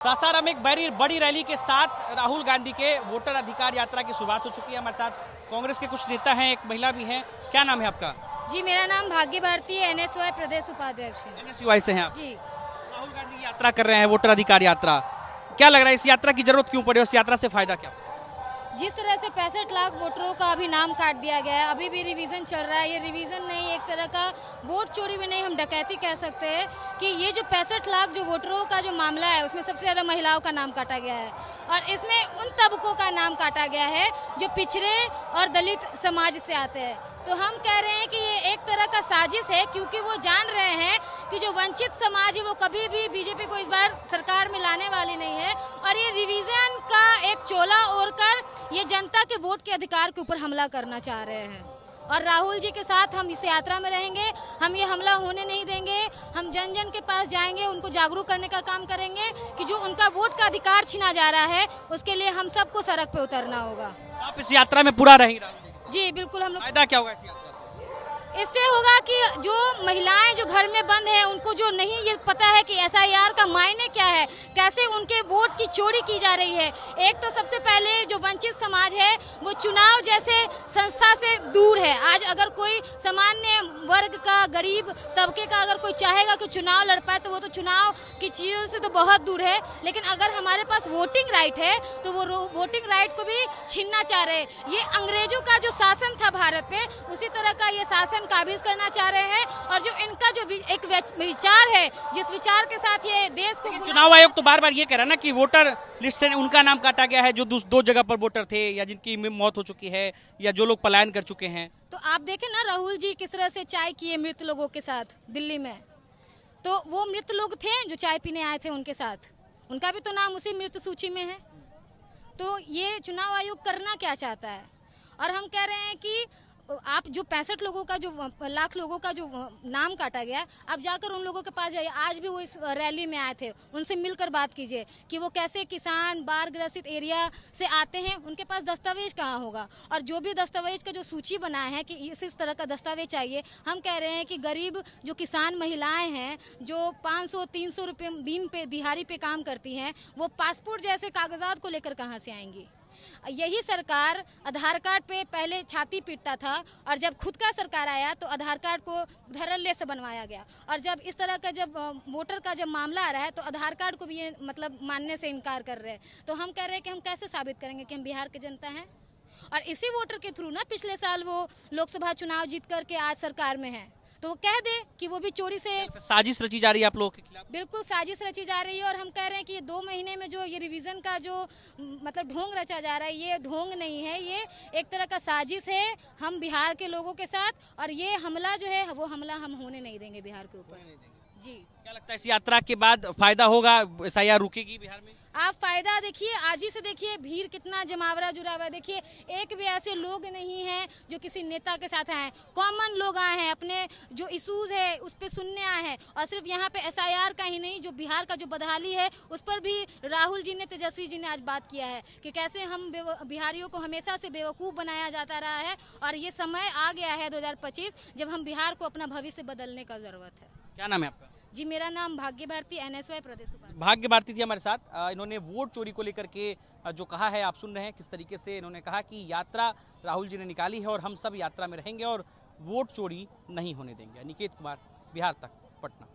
सासाराम में एक बड़ी रैली के साथ राहुल गांधी के वोटर अधिकार यात्रा की शुरुआत हो चुकी है। हमारे साथ कांग्रेस के कुछ नेता हैं, एक महिला भी हैं। क्या नाम है आपका? जी, मेरा नाम भाग्य भारती है, NSY प्रदेश उपाध्यक्ष है। NSY से हैं आप? जी। राहुल गांधी की यात्रा कर रहे हैं, वोटर अधिकार यात्रा। क्या लग रहा है इस यात्रा की जरूरत क्यों पड़ी और इस यात्रा से फायदा क्या? जिस तरह से 65 लाख वोटरों का अभी नाम काट दिया गया है, अभी भी रिवीजन चल रहा है। ये रिवीजन नहीं, एक तरह का वोट चोरी भी नहीं, हम डकैती कह सकते हैं कि ये जो 65 लाख जो वोटरों का जो मामला है, उसमें सबसे ज़्यादा महिलाओं का नाम काटा गया है और इसमें उन तबकों का नाम काटा गया है जो पिछड़े और दलित समाज से आते हैं। तो हम कह रहे हैं कि ये एक तरह का साजिश है, क्योंकि वो जान रहे हैं कि जो वंचित समाज है वो कभी भी बीजेपी को इस बार सरकार में लाने वाली नहीं है और ये रिवीजन का एक चोला ओढ़कर ये जनता के वोट के अधिकार के ऊपर हमला करना चाह रहे हैं। और राहुल जी के साथ हम इस यात्रा में रहेंगे, हम ये हमला होने नहीं देंगे। हम जन जन के पास जाएंगे, उनको जागरूक करने का काम करेंगे कि जो उनका वोट का अधिकार छीना जा रहा है उसके लिए हम सबको सड़क पे उतरना होगा। आप इस यात्रा में पूरा रहेंगे? जी बिल्कुल। हम लोग फायदा क्या होगा इस यात्रा से? इससे होगा कि जो महिलाएं जो घर में बंद है, उनको जो नहीं ये पता है कि SIR का मायने क्या है, कैसे उनके वोट की चोरी की जा रही है। एक तो सबसे पहले जो वंचित समाज है वो चुनाव जैसे संस्था से दूर है। आज अगर कोई सामान्य वर्ग का, गरीब तबके का अगर कोई चाहेगा कि चुनाव लड़ पाए तो वो तो चुनाव की चीज़ों से तो बहुत दूर है। लेकिन अगर हमारे पास वोटिंग राइट है तो वो वोटिंग राइट को भी छीनना चाह रहे हैं। ये अंग्रेजों का जो शासन था भारत पे, उसी तरह का ये शासन काबिज करना चाह रहे हैं और जो इनका जो एक विचार है, जिस विचार के साथ ये देश को चुनाव आयोग तो बार बार ये कह रहा है ना कि वोटर लिस्ट से उनका नाम काटा गया है जो दो जगह पर वोटर थे या जिनकी मौत हो चुकी है या जो लोग पलायन कर चुके हैं। तो आप देखें ना राहुल जी किस तरह से चाय किए मृत लोगों के साथ दिल्ली में। तो वो मृत लोग थे जो चाय पीने आए थे, उनके साथ उनका भी तो नाम उसी मृत सूची में है। तो ये चुनाव आयोग करना क्या चाहता है? और हम कह रहे हैं कि आप जो 65 लोगों का जो लाख लोगों का जो नाम काटा गया, आप जाकर उन लोगों के पास जाइए। आज भी वो इस रैली में आए थे, उनसे मिलकर बात कीजिए कि वो कैसे किसान बाढ़ ग्रसित एरिया से आते हैं, उनके पास दस्तावेज कहाँ होगा। और जो भी दस्तावेज का जो सूची बनाया है कि इस तरह का दस्तावेज चाहिए, हम कह रहे हैं कि गरीब जो किसान महिलाएं हैं जो 500-300 रुपये दिन पे दिहाड़ी पे काम करती हैं, वो पासपोर्ट जैसे कागजात को लेकर कहाँ से आएंगी? यही सरकार आधार कार्ड पे पहले छाती पीटता था और जब खुद का सरकार आया तो आधार कार्ड को धड़ल्ले से बनवाया गया। और जब इस तरह का जब वोटर का जब मामला आ रहा है तो आधार कार्ड को भी ये मतलब मानने से इनकार कर रहे हैं। तो हम कह रहे हैं कि हम कैसे साबित करेंगे कि हम बिहार के जनता हैं? और इसी वोटर के थ्रू ना पिछले साल वो लोकसभा चुनाव जीत करके आज सरकार में है, तो वो कह दे कि वो भी चोरी से साजिश रची जा रही है आप लोगों के खिलाफ। बिल्कुल साजिश रची जा रही है और हम कह रहे हैं कि ये 2 महीने में जो ये रिवीजन का जो मतलब ढोंग रचा जा रहा है, ये ढोंग नहीं है, ये एक तरह का साजिश है हम बिहार के लोगों के साथ। और ये हमला जो है वो हमला हम होने नहीं देंगे बिहार के ऊपर। जी, क्या लगता है इस यात्रा के बाद फायदा होगा? SIR रुकेगी बिहार में? आप फायदा देखिए, आज ही से देखिए भीड़ कितना जमावड़ा जुड़ा हुआ है। देखिए एक भी ऐसे लोग नहीं हैं जो किसी नेता के साथ आए हैं, कॉमन लोग आए हैं, अपने जो इशूज है उस पर सुनने आए हैं। और सिर्फ यहाँ पे SIR का ही नहीं, जो बिहार का जो बदहाली है उस पर भी राहुल जी ने, तेजस्वी जी ने आज बात किया है कि कैसे हम बिहारियों को हमेशा से बेवकूफ़ बनाया जाता रहा है और ये समय आ गया है 2025 जब हम बिहार को अपना भविष्य बदलने का जरूरत है। क्या नाम है आपका? जी, मेरा नाम भाग्य भारती, NSY प्रदेश उपाध्यक्ष। भाग्य भारती थी हमारे साथ। इन्होंने वोट चोरी को लेकर के जो कहा है आप सुन रहे हैं किस तरीके से इन्होंने कहा कि यात्रा राहुल जी ने निकाली है और हम सब यात्रा में रहेंगे और वोट चोरी नहीं होने देंगे। निकेत कुमार, बिहार तक, पटना।